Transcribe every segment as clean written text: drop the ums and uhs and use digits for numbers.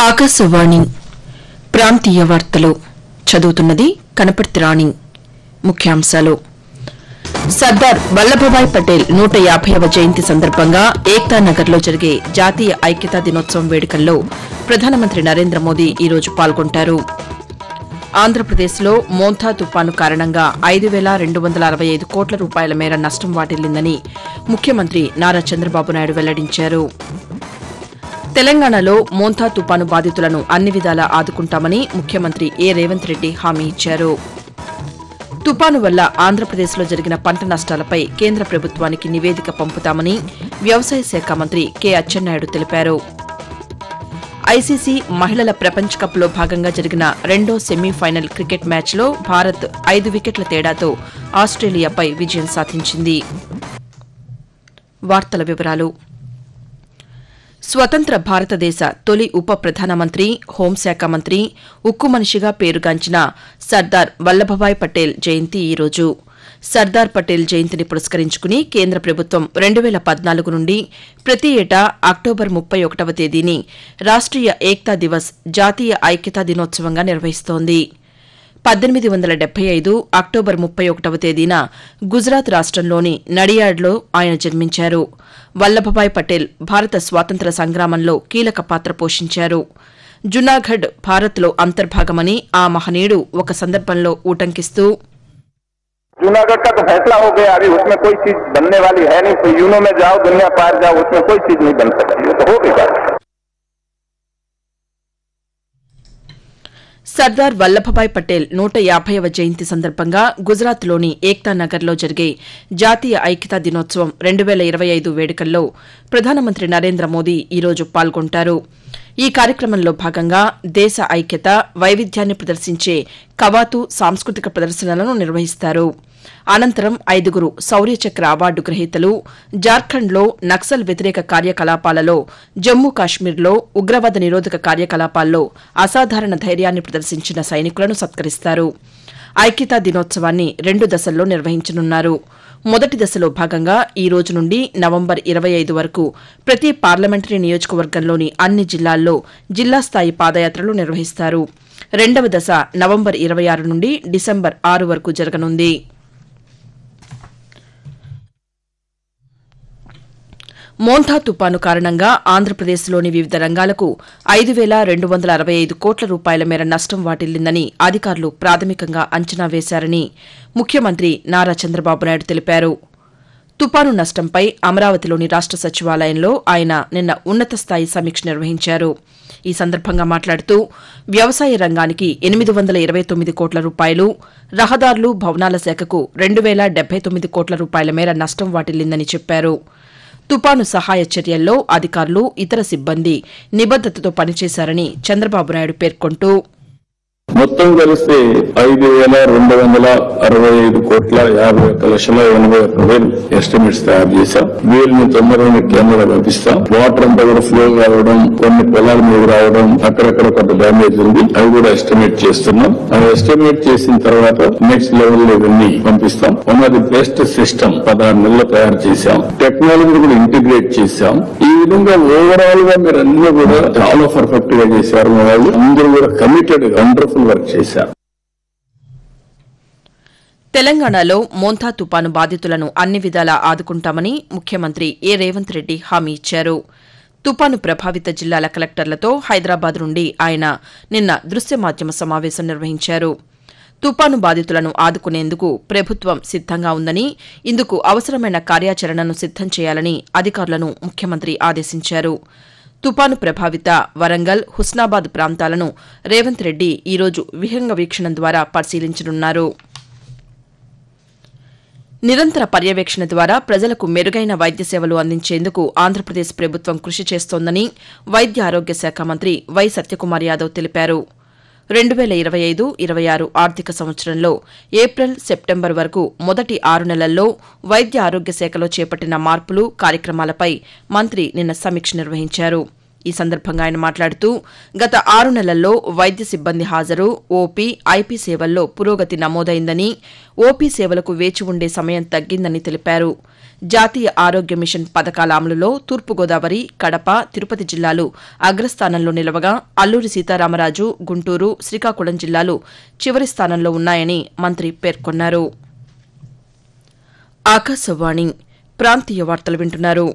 ఆకాశవాణి ప్రాంతీయ వార్తలు చదువుతున్నది కనపర్తి రాణి. ముఖ్యాంశాలు: సర్దార్ వల్లభభాయ్ పటేల్ 150వ జయంతి సందర్భంగా ఏక్తా నగర్లో జరిగే జాతీయ ఐక్యతా దినోత్సవం వేడుకల్లో ప్రధానమంత్రి నరేంద్ర మోదీ ఈరోజు పాల్గొంటారు. ఆంధ్రప్రదేశ్లో మోంథా తుపాను కారణంగా 5,265 కోట్ల రూపాయల మేర నష్టం వాటిల్లిందని ముఖ్యమంత్రి నారా చంద్రబాబు నాయుడు వెల్లడించారు. తెలంగాణలో మోంథా తుపాను బాధితులను అన్ని విధాలా ఆదుకుంటామని ముఖ్యమంత్రి రేవంత్ రెడ్డి హామీ ఇచ్చారు. తుపాను వల్ల ఆంధ్రప్రదేశ్లో జరిగిన పంట నష్టాలపై కేంద్ర ప్రభుత్వానికి నివేదిక పంపుతామని వ్యవసాయ శాఖ మంత్రి అచ్చెన్నాయుడు తెలిపారు. ఐసీసీ మహిళల ప్రపంచ కప్లో భాగంగా జరిగిన రెండో సెమీఫైనల్ క్రికెట్ మ్యాచ్లో భారత్ 5 వికెట్ల తేడాతో ఆస్ట్రేలియాపై విజయం సాధించింది. వార్తల వివరాలు: స్వతంత్ర భారతదేశ తొలి ఉప ప్రధానమంత్రి, హోంశాఖ మంత్రి, ఉక్కు మనిషిగా పేరుగాంచిన సర్దార్ వల్లభభాయ్ పటేల్ జయంతి ఈరోజు. సర్దార్ పటేల్ జయంతిని పురస్కరించుకుని కేంద్ర ప్రభుత్వం 2014 నుండి ప్రతి ఏటా అక్టోబర్ 31వ తేదీని రాష్ట్రీయ ఏక్తా దివస్ జాతీయ ఐక్యతా దినోత్సవంగా నిర్వహిస్తోంది. 1875 అక్టోబర్ 31వ తేదీన గుజరాత్ రాష్టంలోని నడియాడ్లో ఆయన జన్మించారు. వల్లభభాయ్ పటేల్ భారత స్వాతంత్ర్య సంగ్రామంలో కీలక పాత్ర పోషించారు. జునాగఢ్ భారత్లో అంతర్భాగమని ఆ మహనీయుడు ఒక సందర్భంలో ఊటంకిస్తూ, जूनागढ़ का तो फैसला हो गया, अभी उसमें कोई चीज बनने वाली है नहीं, तो यूनो में जाओ, दुनिया पार जाओ, उसमें कोई चीज नहीं बन सकती, तो हो गई बात. సర్దార్ వల్లభభాయ్ పటేల్ 150వ జయంతి సందర్భంగా గుజరాత్లోని ఏక్తా నగర్లో జరిగే జాతీయ ఐక్యతా దినోత్సవం 2025 వేడుకల్లో ప్రధానమంత్రి నరేంద్ర మోదీ ఈరోజు పాల్గొంటారు. ఈ కార్యక్రమంలో భాగంగా దేశ ఐక్యత, వైవిధ్యాన్ని ప్రదర్శించే కవాతు సాంస్కృతిక ప్రదర్శనలను నిర్వహిస్తారు. అనంతరం 5 శౌర్యచక్ర అవార్డు గ్రహీతలు జార్ఖండ్లో నక్సల్ వ్యతిరేక కార్యకలాపాలలో, జమ్మూ కాశ్మీర్లో ఉగ్రవాద నిరోధక కార్యకలాపాల్లో అసాధారణ ధైర్యాన్ని ప్రదర్శించిన సైనికులను సత్కరిస్తారు. ఐక్యతా దినోత్సవాన్ని 2 దశల్లో నిర్వహించనున్నారు. మొదటి దశలో భాగంగా ఈ రోజు నుండి నవంబర్ 25 వరకు ప్రతి పార్లమెంటరీ నియోజకవర్గంలోని అన్ని జిల్లాల్లో జిల్లా స్థాయి పాదయాత్రలు నిర్వహిస్తారు. రెండవ దశ నవంబర్ 26 నుండి డిసెంబర్ 6 వరకు జరగనుంది. మోంథా తుపాను కారణంగా ఆంధ్రప్రదేశ్లోని వివిధ రంగాలకు 5,265 కోట్ల రూపాయల మేర నష్టం వాటిల్లిందని అధికారులు ప్రాథమికంగా అంచనా వేశారని ముఖ్యమంత్రి నారా చంద్రబాబు నాయుడు తెలిపారు. తుపాను నష్టంపై అమరావతిలోని రాష్ట సచివాలయంలో ఆయన నిన్న ఉన్నత స్థాయి సమీక్ష నిర్వహించారు. ఈ సందర్భంగా మాట్లాడుతూ వ్యవసాయ రంగానికి 829 కోట్ల రూపాయలు, రహదారులు, భవనాల శాఖకు 2,079 కోట్ల రూపాయల మేర నష్టం వాటిల్లిందని చెప్పారు. తుపాను సహాయ చర్యల్లో అధికారులు, ఇతర సిబ్బంది నిబద్దతతో పనిచేశారని చంద్రబాబు నాయుడు పేర్కొంటూ, మొత్తం కలిస్తే 5,265 కోట్ల 51,81,000 ఎస్టిమేట్స్ తయారు చేశాం. వీళ్ళని తొందరగా కేంద్రంలో పంపిస్తాం. వాటర్ అంతా కూడా ఫ్లో కావడం, కొన్ని పొలాల మీద రావడం, అక్కడక్కడ కొంత డ్యామేజ్ ఉంది, అవి కూడా ఎస్టిమేట్ చేస్తున్నాం. అవి ఎస్టిమేట్ చేసిన తర్వాత నెక్స్ట్ లెవెల్ లో ఇవన్నీ పంపిస్తాం. One of the best system 16 నెలల్లో తయారు చేశాం. టెక్నాలజీ కూడా ఇంటిగ్రేట్ చేశాం. ఈ విధంగా ఓవరాల్ గా మీరు అన్ని కూడా చాలా పర్ఫెక్ట్ గా చేశారు. వాళ్ళు అందరూ కూడా కమిటెడ్ వండర్ఫుల్ వర్క్ చేశారు. తెలంగాణలో మోంథా తుపాను బాధితులను అన్ని విధాలా ఆదుకుంటామని ముఖ్యమంత్రి రేవంత్ రెడ్డి హామీ ఇచ్చారు. తుపాను ప్రభావిత జిల్లాల కలెక్టర్లతో హైదరాబాద్ నుండి ఆయన నిన్న దృశ్య మాధ్యమ సమావేశం నిర్వహించారు. తుపాను బాధితులను ఆదుకునేందుకు ప్రభుత్వం సిద్దంగా ఉందని, ఇందుకు అవసరమైన కార్యాచరణను సిద్దం చేయాలని అధికారులను ముఖ్యమంత్రి ఆదేశించారు. తుపాను ప్రభావిత వరంగల్, హుస్నాబాద్ ప్రాంతాలను రేవంత్ రెడ్డి ఈరోజు విహంగ వీక్షణం ద్వారా పరిశీలించనున్నారు. నిరంతర పర్యవేక్షణ ద్వారా ప్రజలకు మెరుగైన వైద్య సేవలు అందించేందుకు ఆంధ్రప్రదేశ్ ప్రభుత్వం కృషి చేస్తోందని వైద్య ఆరోగ్య శాఖ మంత్రి వై సత్యకుమార్ యాదవ్ తెలిపారు. 2025-26 ఆర్థిక సంవత్సరంలో ఏప్రిల్, సెప్టెంబర్ వరకు మొదటి 6 నెలల్లో వైద్య ఆరోగ్య శాఖలో చేపట్టిన మార్పులు, కార్యక్రమాలపై మంత్రి నిన్న సమీక్ష నిర్వహించారు. ఈ సందర్భంగా ఆయన మాట్లాడుతూ గత 6 నెలల్లో వైద్య సిబ్బంది హాజరు, ఓపీ, ఐపీ సేవల్లో పురోగతి నమోదైందని, ఓపీ సేవలకు వేచి ఉండే సమయం తగ్గిందని తెలిపారు. జాతీయ ఆరోగ్య మిషన్ పథకాల అమలులో తూర్పుగోదావరి, కడప, తిరుపతి జిల్లాలు అగ్రస్థానంలో నిలవగా అల్లూరి సీతారామరాజు, గుంటూరు, శ్రీకాకుళం జిల్లాలు చివరి స్థానంలో ఉన్నాయని మంత్రి పేర్కొన్నారు. ఆకాశవాణి ప్రాంతీయ వార్తలు వింటున్నారు.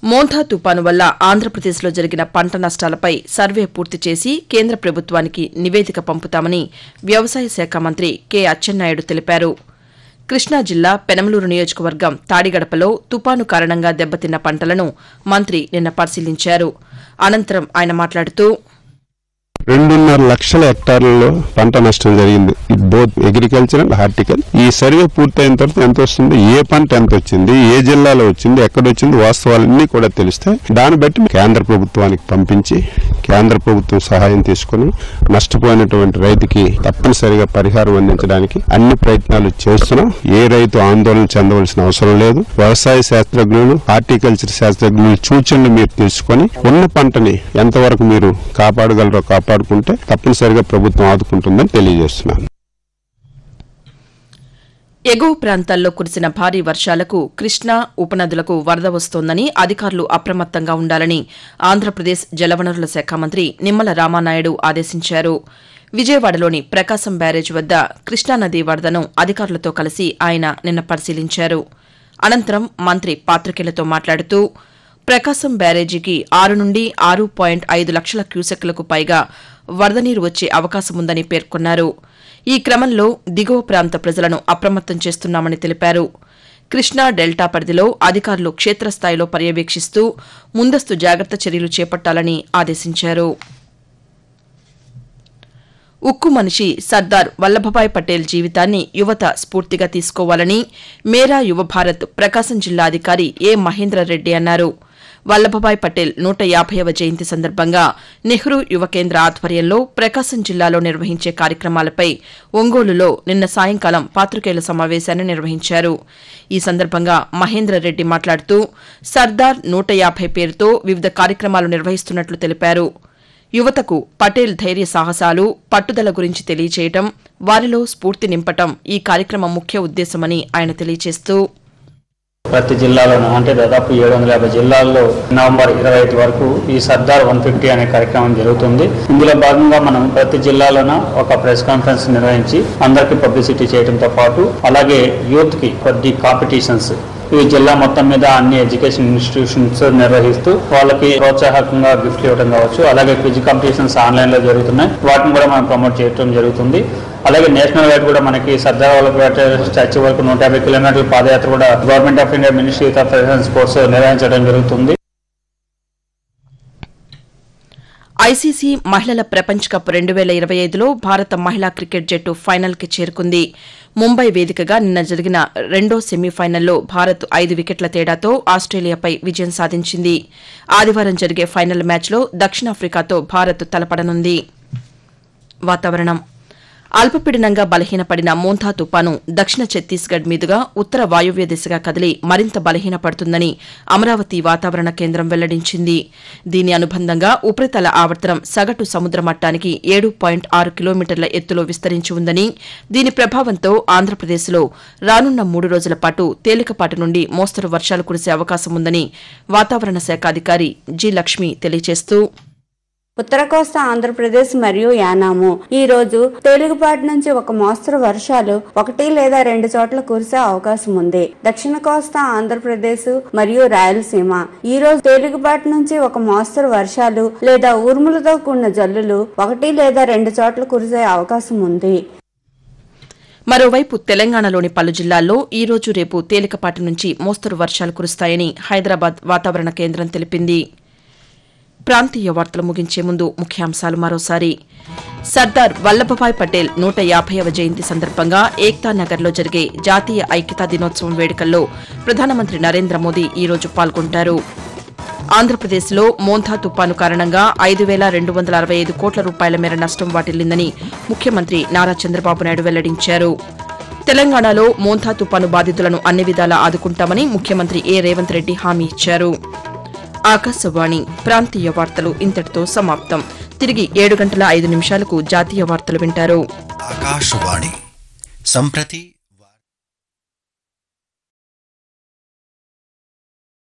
మోంథా తుపాను వల్ల ఆంధ్రప్రదేశ్లో జరిగిన పంట నష్టాలపై సర్వే పూర్తి చేసి కేంద్ర ప్రభుత్వానికి నివేదిక పంపుతామని వ్యవసాయ శాఖ మంత్రి కె అచ్చెన్నాయుడు తెలిపారు. కృష్ణా జిల్లా పెనమలూరు నియోజకవర్గం తాడిగడపలో తుపాను కారణంగా దెబ్బతిన్న పంటలను మంత్రి నిన్న పరిశీలించారు. అనంతరం ఆయన మాట్లాడుతూ 2.5 లక్షల హెక్టార్లలో పంట నష్టం జరిగింది. Both agriculture and horticulture. ఈ సర్వే పూర్తయిన తర్వాత ఎంత వస్తుంది, ఏ పంట ఎంత వచ్చింది, ఏ జిల్లాలో వచ్చింది, ఎక్కడొచ్చింది, వాస్తవాలన్నీ కూడా తెలుస్తాయి. దాన్ని బట్టి కేంద్ర ప్రభుత్వానికి పంపించి కేంద్ర ప్రభుత్వం సహాయం తీసుకుని నష్టపోయినటువంటి రైతుకి తప్పనిసరిగా పరిహారం అందించడానికి అన్ని ప్రయత్నాలు చేస్తున్నాం. ఏ రైతు ఆందోళన చెందవలసిన అవసరం లేదు. వ్యవసాయ శాస్త్రజ్ఞులు, హార్టికల్చర్ శాస్త్రజ్ఞులు సూచనలు మీరు తీసుకుని ఉన్న పంటని ఎంతవరకు మీరు కాపాడగలరో కాపాడుకుంటే తప్పనిసరిగా ప్రభుత్వం ఆదుకుంటుందని తెలియజేస్తున్నాను. ఎగువ ప్రాంతాల్లో కురిసిన భారీ వర్షాలకు కృష్ణా ఉపనదులకు వరద వస్తోందని అధికారులు అప్రమత్తంగా ఉండాలని ఆంధ్రప్రదేశ్ జలవనరుల శాఖ మంత్రి నిమ్మల రామానాయుడు ఆదేశించారు. విజయవాడలోని ప్రకాశం బ్యారేజ్ వద్ద కృష్ణానదీ వరదను అధికారులతో కలిసి ఆయన నిన్న పరిశీలించారు. అనంతరం మంత్రి పాతికేయులతో మాట్లాడుతూ ప్రకాశం బ్యారేజీకి 6 నుండి 6.5 లక్షల క్యూసెక్లకు పైగా వరద నీరు వచ్చే అవకాశముందని పేర్కొన్నారు. ఈ క్రమంలో దిగువ ప్రాంత ప్రజలను అప్రమత్తం చేస్తున్నామని తెలిపారు. కృష్ణా డెల్టా పరిధిలో అధికారులు క్షేత్రస్థాయిలో పర్యవేక్షిస్తూ ముందస్తు జాగ్రత్త చర్యలు చేపట్టాలని ఆదేశించారు. ఉక్కు మనిషి సర్దార్ వల్లభభాయ్ పటేల్ జీవితాన్ని యువత స్ఫూర్తిగా తీసుకోవాలని మేరా యువ భారత్ ప్రకాశం జిల్లా అధికారి ఏ మహేంద్రరెడ్డి అన్నారు. వల్లభభాయ్ పటేల్ 150వ జయంతి సందర్భంగా నెహ్రూ యువ కేంద్ర ఆధ్వర్యంలో ప్రకాశం జిల్లాలో నిర్వహించే కార్యక్రమాలపై ఒంగోలులో నిన్న సాయంకాలం పాతికేయుల సమావేశాన్ని నిర్వహించారు. ఈ సందర్భంగా మహేంద్రరెడ్డి మాట్లాడుతూ సర్దార్ 150 పేరుతో వివిధ కార్యక్రమాలు నిర్వహిస్తున్నట్లు తెలిపారు. యువతకు పటేల్ ధైర్య సాహసాలు, పట్టుదల గురించి తెలియచేయడం, వారిలో స్ఫూర్తి నింపటం ఈ కార్యక్రమం ముఖ్య ఉద్దేశమని ఆయన తెలియజేస్తూ ప్రతి జిల్లాలోనూ అంటే దాదాపు 750 జిల్లాల్లో నవంబర్ 25 వరకు ఈ సర్దార్ 150 అనే కార్యక్రమం జరుగుతుంది. ఇందులో భాగంగా మనం ప్రతి జిల్లాలోన ఒక ప్రెస్ కాన్ఫరెన్స్ నిర్వహించి అందరికీ పబ్లిసిటీ చేయడంతో పాటు అలాగే యూత్ కి కొద్ది కాంపిటీషన్స్ ఈ జిల్లా మొత్తం మీద అన్ని ఎడ్యుకేషన్ ఇన్స్టిట్యూషన్స్ నిర్వహిస్తూ వాళ్ళకి ప్రోత్సాహకంగా గిఫ్ట్లు ఇవ్వడం కావచ్చు. అలాగే క్విజ్ కాంపిటీషన్స్ ఆన్లైన్ లో జరుగుతున్నాయి, వాటిని కూడా మనం ప్రమోట్ చేయడం జరుగుతుంది. అలాగే నేషనల్ వైడ్ కూడా మనకి సర్దార్ వల్లభాయ్ పటేల్ స్టాచ్యూ వరకు 150 కిలోమీటర్ల పాదయాత్ర కూడా government of India ministry of sports నిర్వహించడం జరుగుతుంది. ఐసీసీ మహిళల ప్రపంచ కప్ 2025లో భారత మహిళా క్రికెట్ జట్టు ఫైనల్కి చేరుకుంది. ముంబై వేదికగా నిన్న జరిగిన రెండో సెమీఫైనల్లో భారత్ 5 వికెట్ల తేడాతో ఆస్ట్రేలియాపై విజయం సాధించింది. ఆదివారం జరిగే ఫైనల్ మ్యాచ్లో దక్షిణాఫ్రికాతో భారత్ తలపడనుంది. వాతావరణం అల్పపీడనంగా బలహీనపడిన మోంథా తుపాను దక్షిణ ఛత్తీస్గఢ్ మీదుగా ఉత్తర వాయువ్య దిశగా కదిలి మరింత బలహీనపడుతుందని అమరావతి వాతావరణ కేంద్రం వెల్లడించింది. దీని అనుబంధంగా ఉపరితల ఆవర్తనం సగటు సముద్ర మట్టానికి 7.6 కిలోమీటర్ల ఎత్తులో విస్తరించి ఉందని, దీని ప్రభావంతో ఆంధ్రప్రదేశ్లో రానున్న 3 రోజుల పాటు తేలికపాటి నుండి మోస్తరు వర్షాలు కురిసే అవకాశం ఉందని వాతావరణ శాఖ అధికారి జి లక్ష్మి తెలియజేస్తూ ఉత్తర కోస్తా ఆంధ్రప్రదేశ్ మరియు యానాము ఈ రోజు తేలికపాటి నుంచి ఒక మోస్తరు వర్షాలు 1 లేదా 2 చోట్ల కురిసే అవకాశం ఉంది. దక్షిణ కోస్తా ఆంధ్రప్రదేశ్ మరియు రాయలసీమ ఈ రోజు తేలికపాటి నుంచి ఒక మోస్తరు వర్షాలు లేదా ఉరుములతో కూడిన జల్లులు 1 లేదా 2 చోట్ల కురిసే అవకాశం ఉంది. మరోవైపు తెలంగాణలోని పలు జిల్లాల్లో ఈ రోజు రేపు తేలికపాటి నుంచి మోస్తరు వర్షాలు కురుస్తాయని హైదరాబాద్ వాతావరణ కేంద్రం తెలిపింది. ప్రాంతీయ వార్తలు ముగించే ముందు ముఖ్యాంశాలు మరోసారి. సర్దార్ వల్లభభాయ్ పటేల్ 150వ జయంతి సందర్భంగా ఏక్తా నగర్లో జరిగే జాతీయ ఐక్యతా దినోత్సవం వేడుకల్లో ప్రధానమంత్రి నరేంద్ర మోదీ ఈ రోజు పాల్గొంటారు. ఆంధ్రప్రదేశ్లో మోంథా తుపాను కారణంగా 5,265 కోట్ల రూపాయల మేర నష్టం వాటిల్లిందని ముఖ్యమంత్రి నారా చంద్రబాబు నాయుడు వెల్లడించారు. తెలంగాణలో మోంథా తుపాను బాధితులను అన్ని విధాలా ఆదుకుంటామని ముఖ్యమంత్రి ఏ రేవంత్ రెడ్డి హామీ ఇచ్చారు. ఆకాశవాణి ప్రాంతీయ వార్తలు ఇంతటితో సమాప్తం. తిరిగి 7 గంటల 5 నిమిషాలకు జాతీయ వార్తలు వింటారు. ఆకాశవాణి सम्प्रति